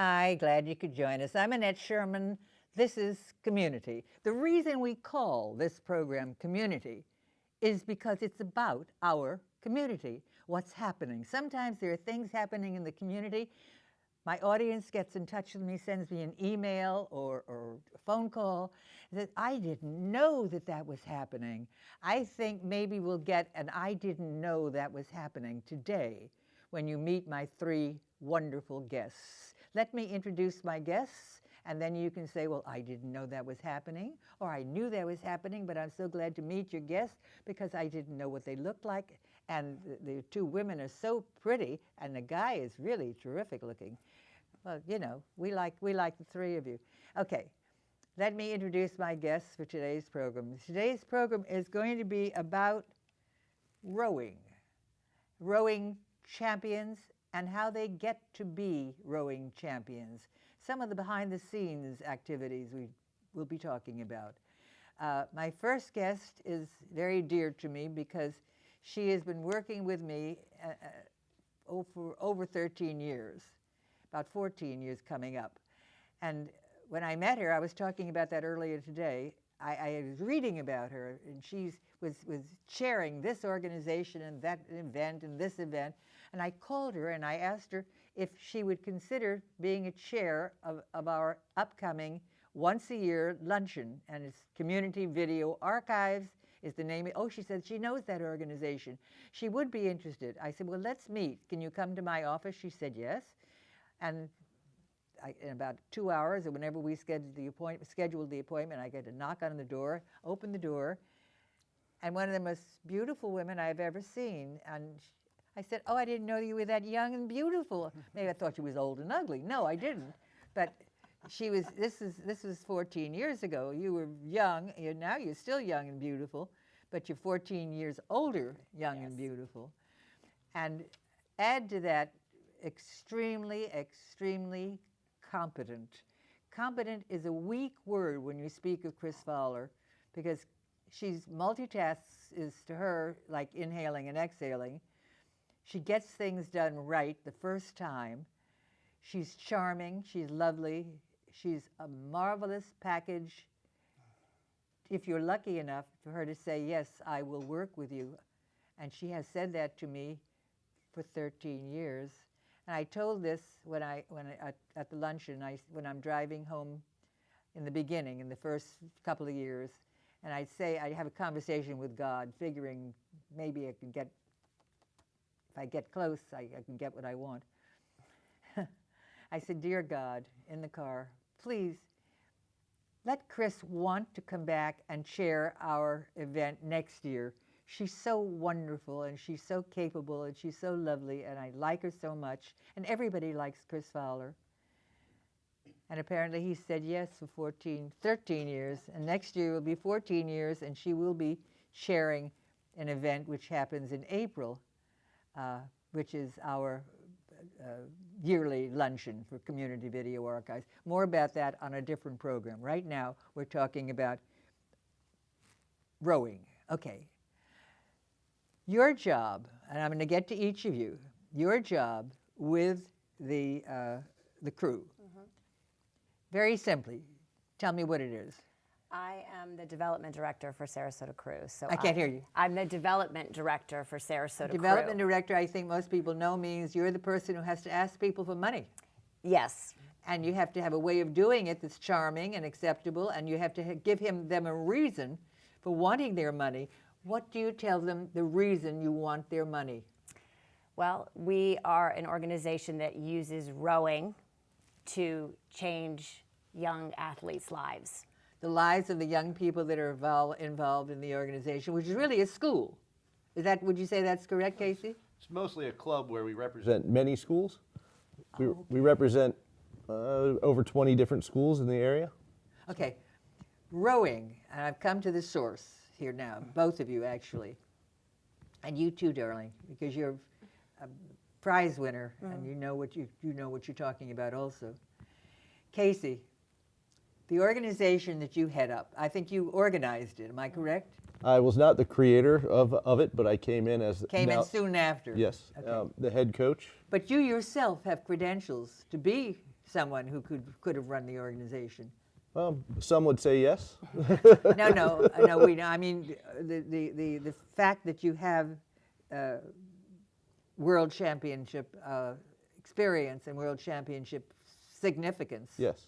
Hi, glad you could join us. I'm Annette Sherman. This is Community. The reason we call this program Community is because it's about our community, what's happening. Sometimes there are things happening in the community. My audience gets in touch with me, sends me an email or a phone call that I didn't know that was happening. I think maybe we'll get an I didn't know that was happening today when you meet my three wonderful guests. Let me introduce my guests, and then you can say, well, I didn't know that was happening, or I knew that was happening, but I'm so glad to meet your guests because I didn't know what they looked like. And the two women are so pretty, and the guy is really terrific looking. Well, you know, we like the three of you. Okay, let me introduce my guests for today's program. Today's program is going to be about rowing champions and how they get to be rowing champions. Some of the behind-the-scenes activities we will be talking about. My first guest is very dear to me because she has been working with me for over 13 years, about 14 years coming up. And when I met her, I was talking about that earlier today, I was reading about her, and she was chairing this organization and that event and this event. And I called her and I asked her if she would consider being a chair of our upcoming once-a-year luncheon. And it's Community Video Archives is the name. Oh, she said she knows that organization. She would be interested. I said, well, let's meet. Can you come to my office? She said yes. And in about 2 hours, or whenever we scheduled the appointment, I get a knock on the door, open the door, and one of the most beautiful women I've ever seen. And I said, oh, I didn't know you were that young and beautiful. Maybe I thought you was old and ugly. No, I didn't. But she was, this was 14 years ago. You were young, now you're still young and beautiful, but you're 14 years older, young and beautiful. And add to that, extremely, extremely competent. Competent is a weak word when you speak of Chris Fowler, because she's multitasks is to her like inhaling and exhaling. She gets things done right the first time. She's charming, she's lovely, she's a marvelous package. If you're lucky enough for her to say, yes, I will work with you. And she has said that to me for 13 years. And I told this at the luncheon, when I'm driving home in the beginning, in the first couple of years, and I'd say, I'd have a conversation with God, figuring maybe I can get, if I get close, I can get what I want. I said, dear God, in the car, please let Chris want to come back and chair our event next year. She's so wonderful, and she's so capable, and she's so lovely, and I like her so much, and everybody likes Chris Fowler. And apparently he said yes for 13 years, and next year will be 14 years, and she will be chairing an event which happens in April, which is our yearly luncheon for Community Video Archives. More about that on a different program. Right now, we're talking about rowing. Okay. Your job, and I'm going to get to each of you, your job with the crew. Mm-hmm. Very simply, tell me what it is. I am the development director for Sarasota Crew. So I can't hear you. I'm the development director for Sarasota Crew. Development director, I think most people know, means you're the person who has to ask people for money. Yes. And you have to have a way of doing it that's charming and acceptable, and you have to give them a reason for wanting their money. What do you tell them the reason you want their money? Well, we are an organization that uses rowing to change young athletes' lives. The lives of the young people that are involved in the organization, which is really a school. Would you say that's correct, Casey? It's mostly a club where we represent many schools. We represent over 20 different schools in the area. Okay, rowing, and I've come to the source here now, both of you actually, and you too, darling, because you're a prize winner and you know what you're talking about also. Casey, the organization that you head up, I think you organized it, am I correct? I was not the creator of it, but I came in as in soon after. Yes, okay. The head coach. But you yourself have credentials to be someone who could have run the organization? Some would say yes. No. I mean, the fact that you have world championship experience and world championship significance. Yes.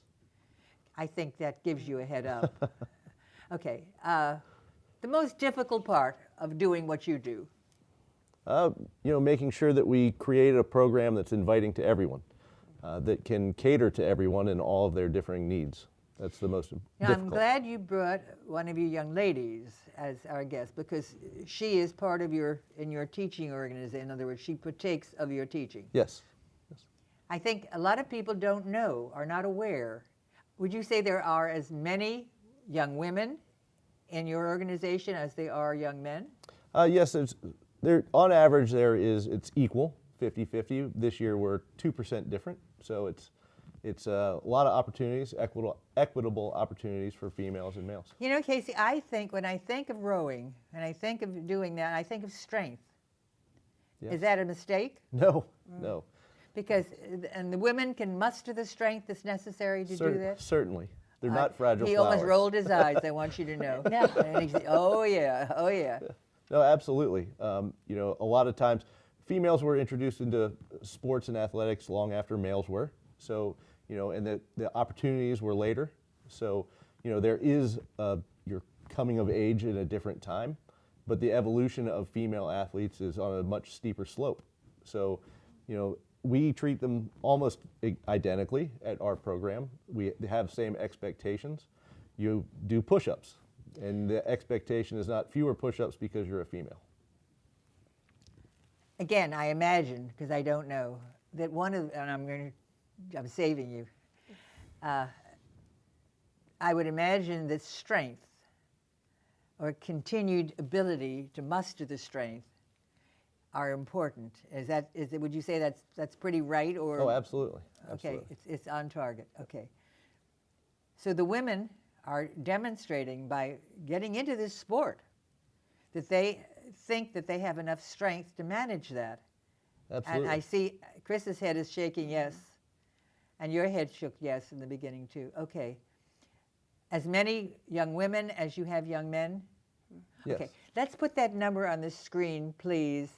I think that gives you a head up. Okay. The most difficult part of doing what you do? Making sure that we create a program that's inviting to everyone, that can cater to everyone and all of their differing needs. That's the most difficult. I'm glad you brought one of you young ladies as our guest, because she is part of your teaching organization. In other words, she partakes of your teaching. Yes. I think a lot of people don't know, are not aware. Would you say there are as many young women in your organization as there are young men? Yes, on average it's equal, 50-50. This year we're 2% different, so it's a lot of opportunities, equitable opportunities for females and males. You know, Casey, I think when I think of rowing and I think of doing that, I think of strength. Yes. Is that a mistake? No. Because the women can muster the strength that's necessary to do that? Certainly. They're not fragile He flowers. almost rolled his eyes, I want you to know. And oh yeah. No, absolutely. A lot of times females were introduced into sports and athletics long after males were. So, and the opportunities were later. So, there is, you're coming of age in a different time, but the evolution of female athletes is on a much steeper slope. So, we treat them almost identically at our program. We have same expectations. You do push-ups, and the expectation is not fewer push-ups because you're a female. Again, I imagine, because I don't know, that and I'm saving you. I would imagine that strength, or continued ability to muster the strength, are important. Would you say that's pretty right? Or Oh, absolutely. Okay, it's on target. Okay. So the women are demonstrating by getting into this sport that they think that they have enough strength to manage that. Absolutely. And I see Chris's head is shaking yes, and your head shook yes in the beginning too. Okay. As many young women as you have young men? Yes. Okay. Let's put that number on the screen, please,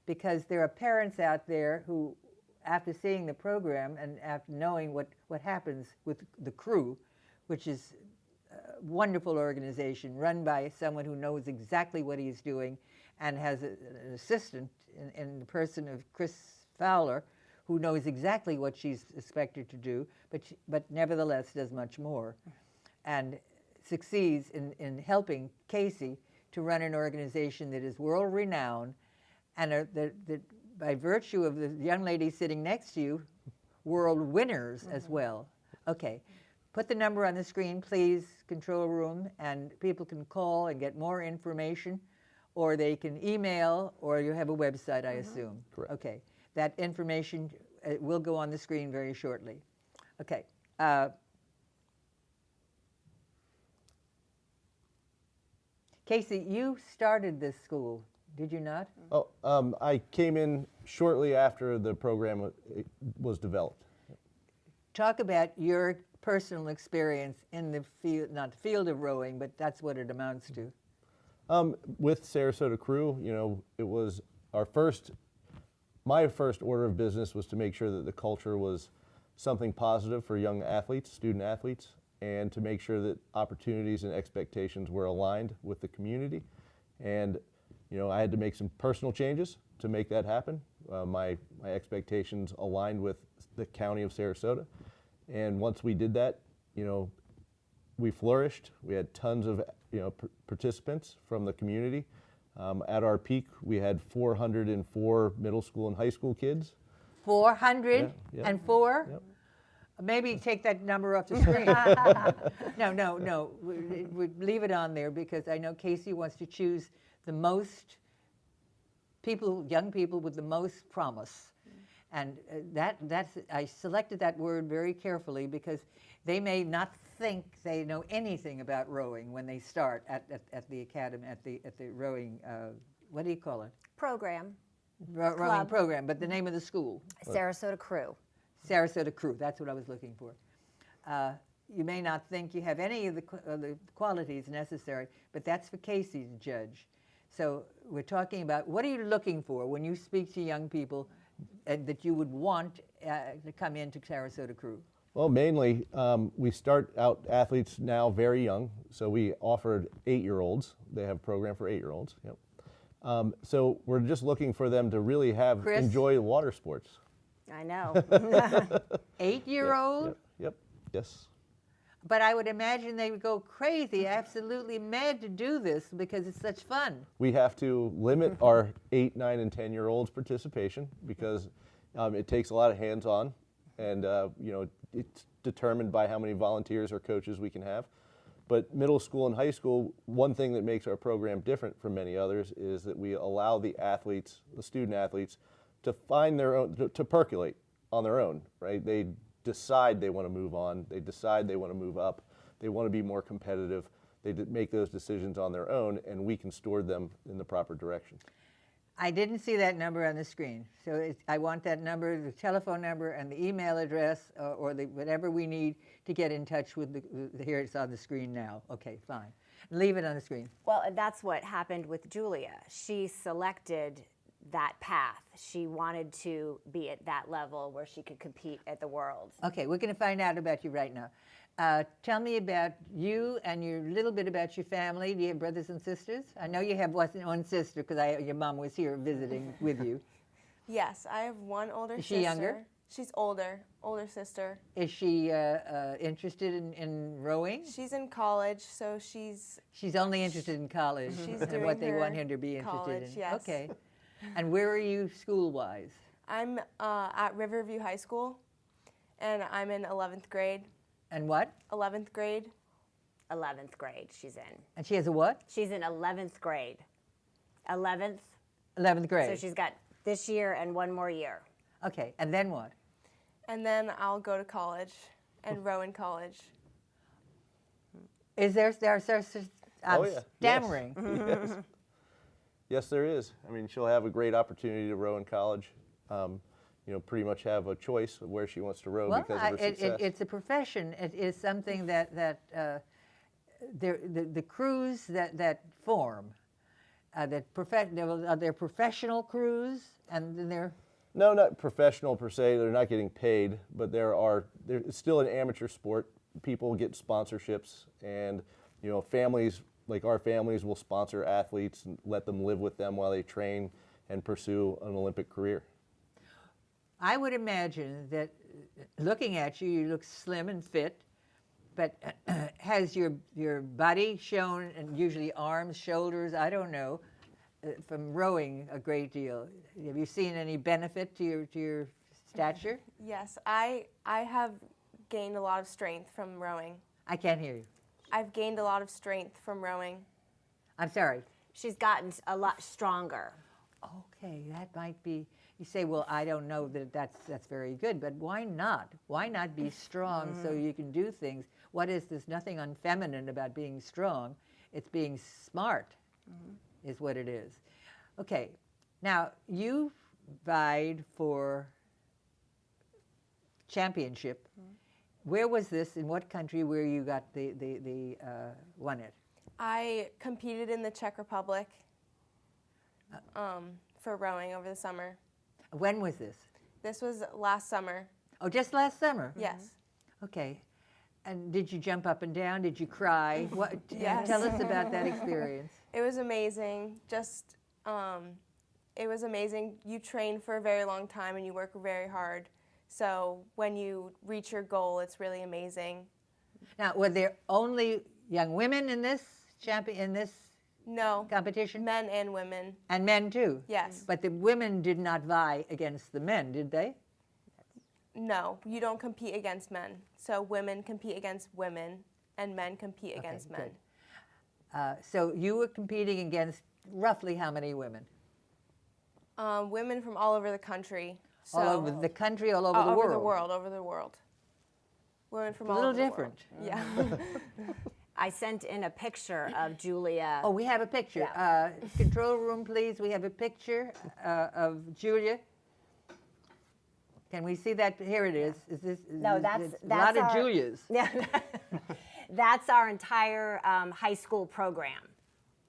because there are parents out there who, after seeing the program and after knowing what happens with the crew, which is a wonderful organization run by someone who knows exactly what he's doing and has an assistant in the person of Chris Fowler, who knows exactly what she's expected to do, but nevertheless does much more, and succeeds in helping Casey to run an organization that is world-renowned, and that by virtue of the young lady sitting next to you, world winners as well. Okay, put the number on the screen, please, control room, and people can call and get more information, or they can email, or you have a website, I assume. Correct. Okay, that information will go on the screen very shortly. Okay. Casey, you started this school, did you not? Oh, I came in shortly after the program was developed. Talk about your personal experience in the field, not the field of rowing, but that's what it amounts to. With Sarasota Crew, it was my first order of business was to make sure that the culture was something positive for young athletes, student athletes, and to make sure that opportunities and expectations were aligned with the community. And I had to make some personal changes to make that happen. My expectations aligned with the county of Sarasota. And once we did that, we flourished. We had tons of participants from the community. At our peak, we had 404 middle school and high school kids. 404? Yep. Maybe take that number off the screen. No. We leave it on there because I know Casey wants to choose the most young people with the most promise. And I selected that word very carefully because they may not think they know anything about rowing when they start at the academy, at the rowing, what do you call it? Program. Rowing program, but the name of the school. Sarasota Crew. Sarasota crew. That's what I was looking for. You may not think you have any of the qualities necessary, but that's for Casey to judge. So we're talking about, what are you looking for when you speak to young people that you would want to come into Sarasota crew? Well, mainly, we start out athletes now very young. So we offered 8-year-olds. They have a program for 8-year-olds. Yep. So we're just looking for them to really Chris? enjoy water sports. I know. 8-year-old? Yep. Yes. But I would imagine they would go crazy, absolutely mad to do this because it's such fun. We have to limit our 8, 9, and 10-year-olds participation because it takes a lot of hands-on, and it's determined by how many volunteers or coaches we can have. But middle school and high school, one thing that makes our program different from many others is that we allow the athletes, the student athletes, to find their own, to percolate on their own, right? They decide they want to move on. They decide they want to move up. They want to be more competitive. They make those decisions on their own, and we can store them in the proper direction. I didn't see that number on the screen, so I want that number, the telephone number, and the email address, or whatever we need to get in touch with here it's on the screen now. Okay, fine. Leave it on the screen. Well, that's what happened with Julia. She selected that path. She wanted to be at that level where she could compete at the Worlds. Okay, we're going to find out about you right now. Tell me about you and a little bit about your family. Do you have brothers and sisters? I know you have one sister because your mom was here visiting with you. Yes, I have one older sister. Is she younger? She's older sister. Is she interested in rowing? She's in college, so she's only interested in college She's and doing what they her want him to be interested college, in. yes. Okay. And where are you school-wise? I'm at Riverview High School, and I'm in 11th grade. And what? 11th grade. 11th grade she's in. And she has a what? She's in 11th grade. 11th. 11th grade. So she's got this year and one more year. Okay, and then what? And then I'll go to college and row in college. Is there I'm Oh, yeah. stammering. Yes. Yes, there is. I mean, she'll have a great opportunity to row in college. Pretty much have a choice of where she wants to row Well, because of her success. it's a profession. It is something that the crews that form, they're professional crews, and then they're. No, not professional per se. They're not getting paid, but it's still an amateur sport. People get sponsorships, and families like our families will sponsor athletes and let them live with them while they train and pursue an Olympic career. I would imagine that looking at you, you look slim and fit, but has your body shown, and usually arms, shoulders, I don't know, from rowing a great deal? Have you seen any benefit to your stature? Yes, I have gained a lot of strength from rowing. I can't hear you. I've gained a lot of strength from rowing. I'm sorry. She's gotten a lot stronger. Okay, that might be. You say, well, I don't know that's very good, but why not? Why not be strong so you can do things? There's nothing unfeminine about being strong. It's being smart is what it is. Okay, now you vied for championship. Where was this? In what country where you got won it? I competed in the Czech Republic for rowing over the summer. When was this? This was last summer. Oh, just last summer? Yes. Okay. And did you jump up and down? Did you cry? Yes. Tell us about that experience. It was amazing. It was amazing. You train for a very long time and you work very hard. So when you reach your goal, it's really amazing. Now, were there only young women in this No. competition? Men and women. And men too? Yes. But the women did not vie against the men, did they? No, you don't compete against men. So women compete against women and men compete against men. Good. So you were competing against roughly how many women? Women from all over the country. So, All over the country, all over the world? Over the world. Women from A all little over different. the world. Yeah. I sent in a picture of Julia. Oh, we have a picture. Yeah. Control room, please. We have a picture of Julia. Can we see that? Here it is. Is this? No, that's it's a lot of our- Julias. Yeah, that's our entire high school program.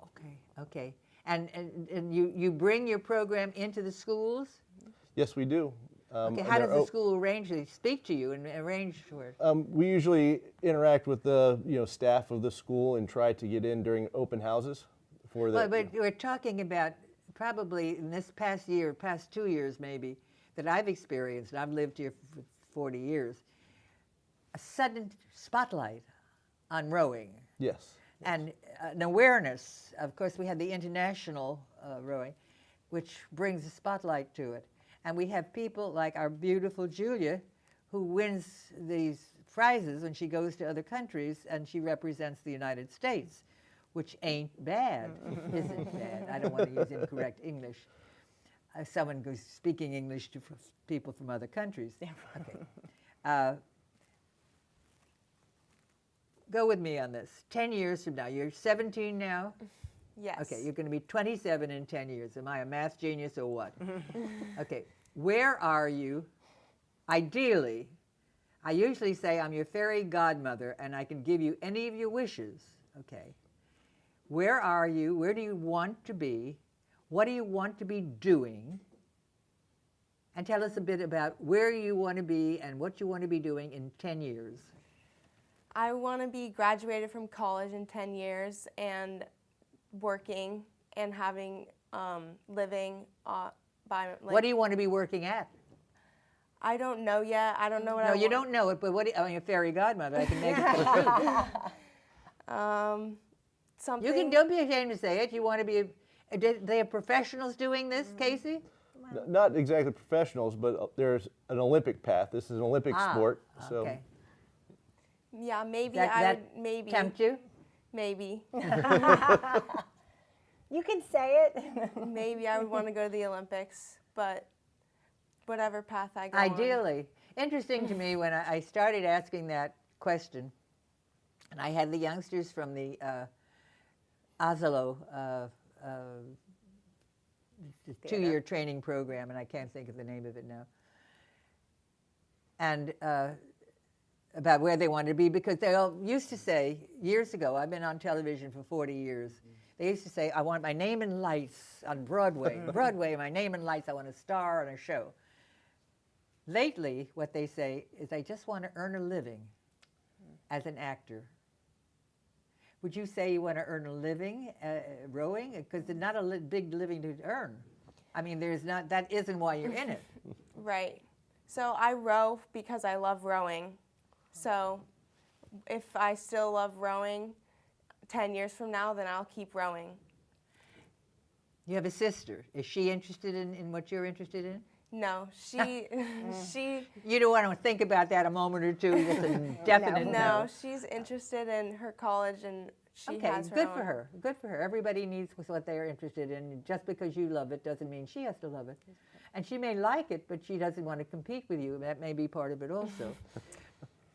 Okay, okay. And you bring your program into the schools? Yes, we do. Okay, and how they're does the school arrange? They speak to you and arrange for it? We usually interact with the staff of the school and try to get in during open houses for the. Well, but we're talking about probably in this past year, past 2 years maybe, that I've experienced, and I've lived here for 40 years, a sudden spotlight on rowing. Yes. And an awareness. Of course, we had the international rowing, which brings a spotlight to it. And we have people like our beautiful Julia, who wins these prizes when she goes to other countries, and she represents the United States, which ain't bad, isn't bad. I don't want to use incorrect English. Someone goes speaking English to people from other countries. Okay. Go with me on this. 10 years from now, you're 17 now? Yes. Okay, you're going to be 27 in 10 years. Am I a math genius or what? Okay, where are you? Ideally, I usually say I'm your fairy godmother and I can give you any of your wishes. Okay. Where are you? Where do you want to be? What do you want to be doing? And tell us a bit about where you want to be and what you want to be doing in 10 years. I want to be graduated from college in 10 years and working and having living by What do you want to be working at? I don't know yet. I don't know what I No, want. you don't know it, but what do you, I'm your fairy godmother. I can make it for Something. you can, don't be ashamed to say it. You want to be, they have professionals doing this, Casey? Not exactly professionals, but there's an Olympic path. This is an Olympic sport. So Okay. Yeah, maybe That, I that would maybe tempt you? maybe You can say it. maybe I would want to go to the Olympics, but whatever path I go on. Ideally. Interesting to me when I started asking that question, and I had the youngsters from the Oslo two-year training program, and I can't think of the name of it now, and about where they wanted to be, because they all used to say, years ago, I've been on television for 40 years, they used to say, I want my name in lights on Broadway. Broadway, my name in lights, I want a star on a show. Lately, what they say is, I just want to earn a living as an actor. Would you say you want to earn a living rowing? Because there's not a big living to earn. I mean, there's not. That isn't why you're in it. Right. So I row because I love rowing. So if I still love rowing 10 years from now, then I'll keep rowing. You have a sister. Is she interested in what you're interested in? No, she You don't want to think about that a moment or two. It's a definite no, she's interested in her college and she Okay, has her good own. for her. Good for her. Everybody needs what they're interested in. Just because you love it doesn't mean she has to love it. And she may like it, but she doesn't want to compete with you. That may be part of it also.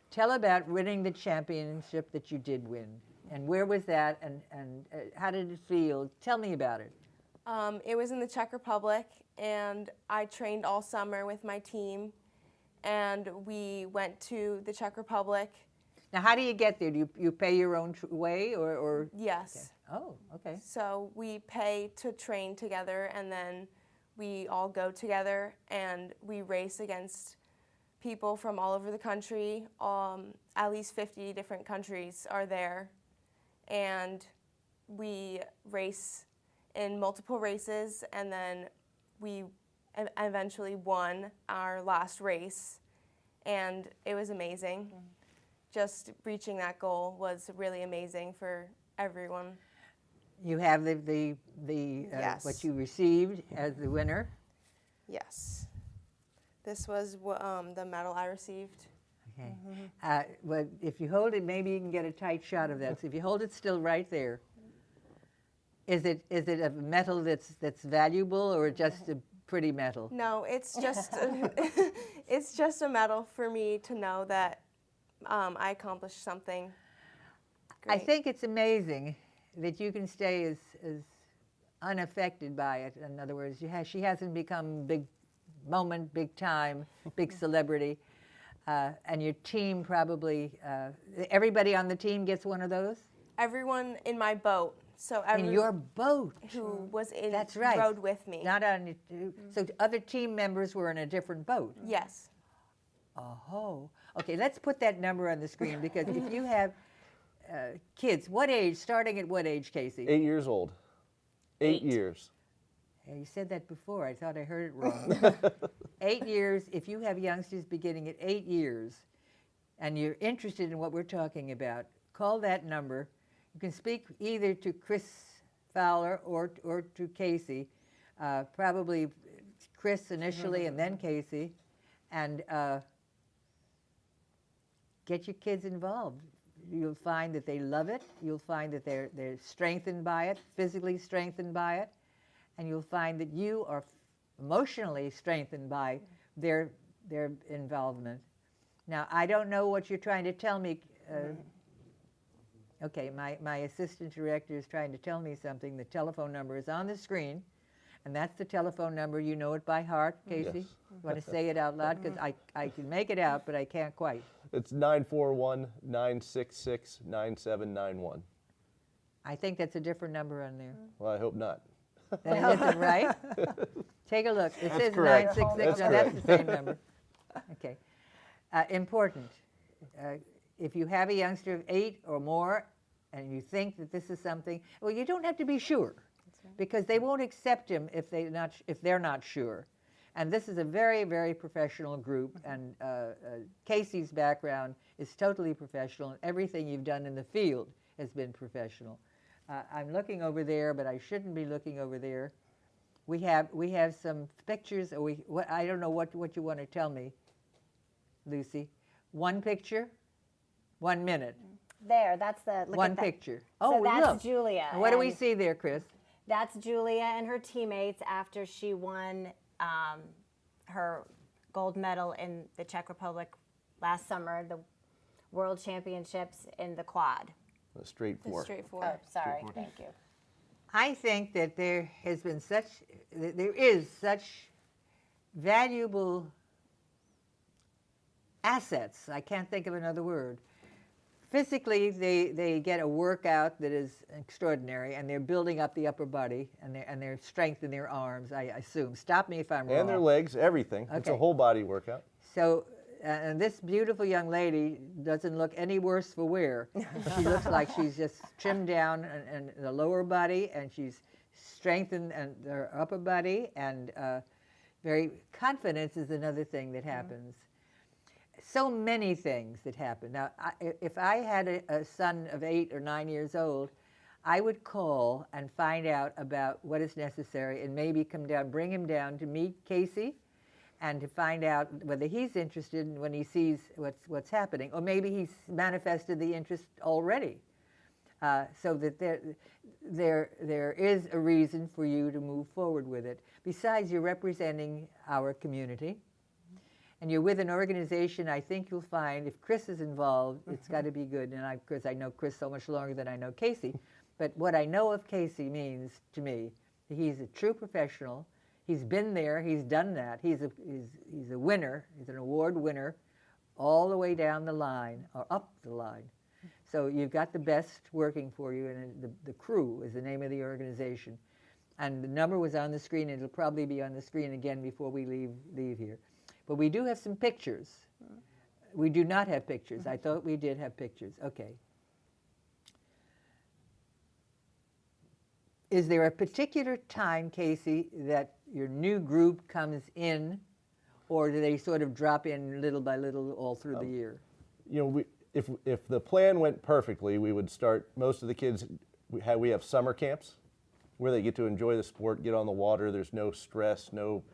Tell about winning the championship that you did win. And where was that, and how did it feel? Tell me about it. It was in the Czech Republic, and I trained all summer with my team, and we went to the Czech Republic. Now, how do you get there? Do you pay your own way, or? Yes. Okay. Oh, okay. So we pay to train together, and then we all go together, and we race against people from all over the country. At least 50 different countries are there, and we race in multiple races, and then we eventually won our last race, and it was amazing. Just reaching that goal was really amazing for everyone. You have the Yes. what you received as the winner. Yes. This was the medal I received. Okay. Well, if you hold it, maybe you can get a tight shot of that. So if you hold it still right there, is it a metal that's valuable, or just a pretty metal? No, it's just it's just a medal for me to know that I accomplished something great. I think it's amazing that you can stay as unaffected by it. In other words, she hasn't become moment, big time, big celebrity. And your team probably, everybody on the team gets one of those? Everyone in my boat. So In your boat. who was in That's right. rowed with me. Not on, so other team members were in a different boat? Yes. Oh, okay, let's put that number on the screen because if you have kids, what age, starting at what age, Casey? 8 years old. 8 8. years. Yeah, you said that before. I thought I heard it wrong. 8 years, if you have youngsters beginning at 8 years and you're interested in what we're talking about, call that number. You can speak either to Chris Fowler or to Casey, probably Chris initially and then Casey, and get your kids involved. You'll find that they love it. You'll find that they're strengthened by it, physically strengthened by it, and you'll find that you are emotionally strengthened by their involvement. Now, I don't know what you're trying to tell me. Okay, my assistant director is trying to tell me something. The telephone number is on the screen, and that's the telephone number. You know it by heart, Casey? Yes. You want to say it out loud? Because I can make it out, but I can't quite. It's 941-966-9791. I think that's a different number on there. Well, I hope not. That isn't right? Take a look. It says correct. 966. No, that's the same number. Okay. Important. If you have a youngster of 8 or more and you think that this is something, well, you don't have to be sure because they won't accept him if they're not sure. And this is a very, very professional group, and Casey's background is totally professional, and everything you've done in the field has been professional. I'm looking over there, but I shouldn't be looking over there. We have some pictures. I don't know what you want to tell me, Lucy. One picture, 1 minute. There, that's the look One at that. picture. So Oh, that's look. Julia. And what do we and see there, Chris? That's Julia and her teammates after she won her gold medal in the Czech Republic last summer, the World Championships in the quad. The straight The four. straight Oh, four. sorry, thank you. I think that there is such valuable assets. I can't think of another word. Physically, they get a workout that is extraordinary, and they're building up the upper body and their strength in their arms, I assume. Stop me if I'm wrong. And their legs, everything. It's a Okay. whole body workout. So, and this beautiful young lady doesn't look any worse for wear. She looks like she's just trimmed down in the lower body, and she's strengthened in her upper body, and very confidence is another thing that happens. So many things that happen. Now, if I had a son of 8 or 9 years old, I would call and find out about what is necessary and maybe come down, bring him down to meet Casey and to find out whether he's interested in when he sees what's happening. Or maybe he's manifested the interest already. So that there is a reason for you to move forward with it. Besides, you're representing our community. And you're with an organization, I think you'll find, if Chris is involved, it's got to be good. And of course, I know Chris so much longer than I know Casey. But what I know of Casey means to me, he's a true professional. He's been there. He's done that. He's a winner. He's an award winner all the way down the line, or up the line. So you've got the best working for you, and the crew is the name of the organization. And the number was on the screen, and it'll probably be on the screen again before we leave here. But we do have some pictures. We do not have pictures. I thought we did have pictures. Okay. Is there a particular time, Casey, that your new group comes in, or do they sort of drop in little by little all through the year? You know, if the plan went perfectly, we would start. Most of the kids, we have summer camps where they get to enjoy the sport, get on the water. There's no stress, no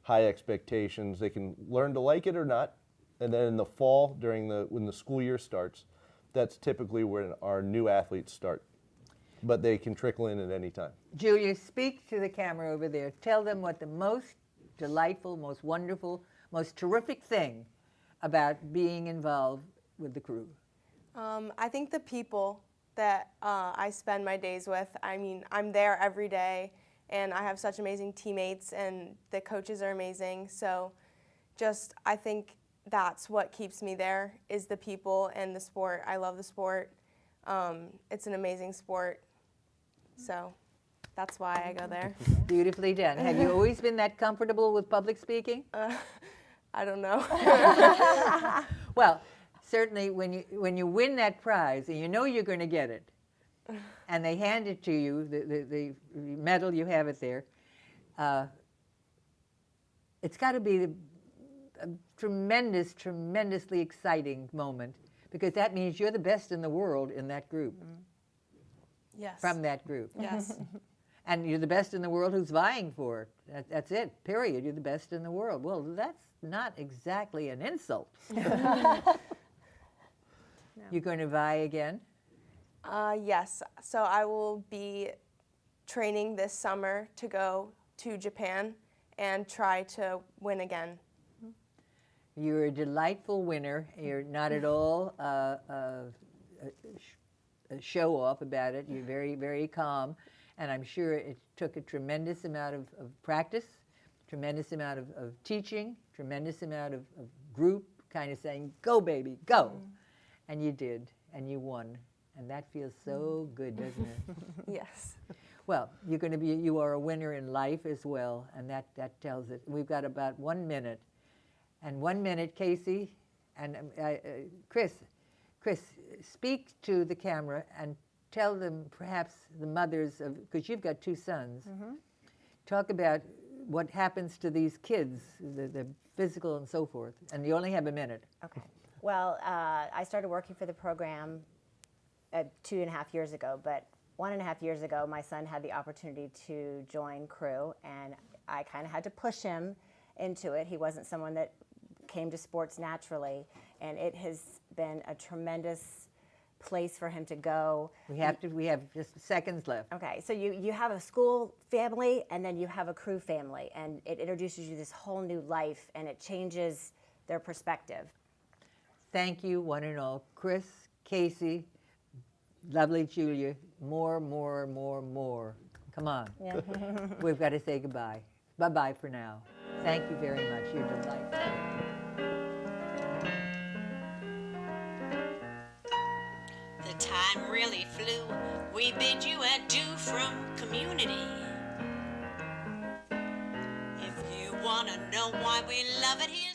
high expectations. They can learn to like it or not. And then in the fall, when the school year starts, that's typically when our new athletes start. But they can trickle in at any time. Julia, speak to the camera over there. Tell them what the most delightful, most wonderful, most terrific thing about being involved with the crew. I think the people that I spend my days with, I mean, I'm there every day, and I have such amazing teammates, and the coaches are amazing. So just I think that's what keeps me there is the people and the sport. I love the sport. It's an amazing sport. So that's why I go there. Beautifully done. Have you always been that comfortable with public speaking? I don't know. Well, certainly when you win that prize and you know you're going to get it, and they hand it to you, the medal, you have it there, it's got to be a tremendously exciting moment, because that means you're the best in the world in that group, Yes. from that group. Yes. And you're the best in the world who's vying for it. That's it, period. You're the best in the world. Well, that's not exactly an insult. You're going to vie again? Yes. So I will be training this summer to go to Japan and try to win again. You're a delightful winner. You're not at all a show off about it. You're very, very calm. And I'm sure it took a tremendous amount of practice, tremendous amount of teaching, tremendous amount of group kind of saying, go baby, go. And you did, and you won. And that feels so good, doesn't it? Yes. Well, you are a winner in life as well, and that tells it. We've got about 1 minute. And 1 minute, Casey and Chris, speak to the camera and tell them, perhaps the mothers of, because you've got 2 sons, talk about what happens to these kids, the physical and so forth. And you only have a minute. Okay. Well, I started working for the program 2.5 years ago, but 1.5 years ago, my son had the opportunity to join crew, and I kind of had to push him into it. He wasn't someone that came to sports naturally, and it has been a tremendous place for him to go. We have just seconds left. Okay, so you have a school family, and then you have a crew family, and it introduces you to this whole new life, and it changes their perspective. Thank you, one and all. Chris, Casey, lovely Julia, more. Come on. Yeah. We've got to say goodbye. Bye-bye for now. Thank you very much. You're delightful. The time really flew. We bid you adieu from community. If you want to know why we love it here,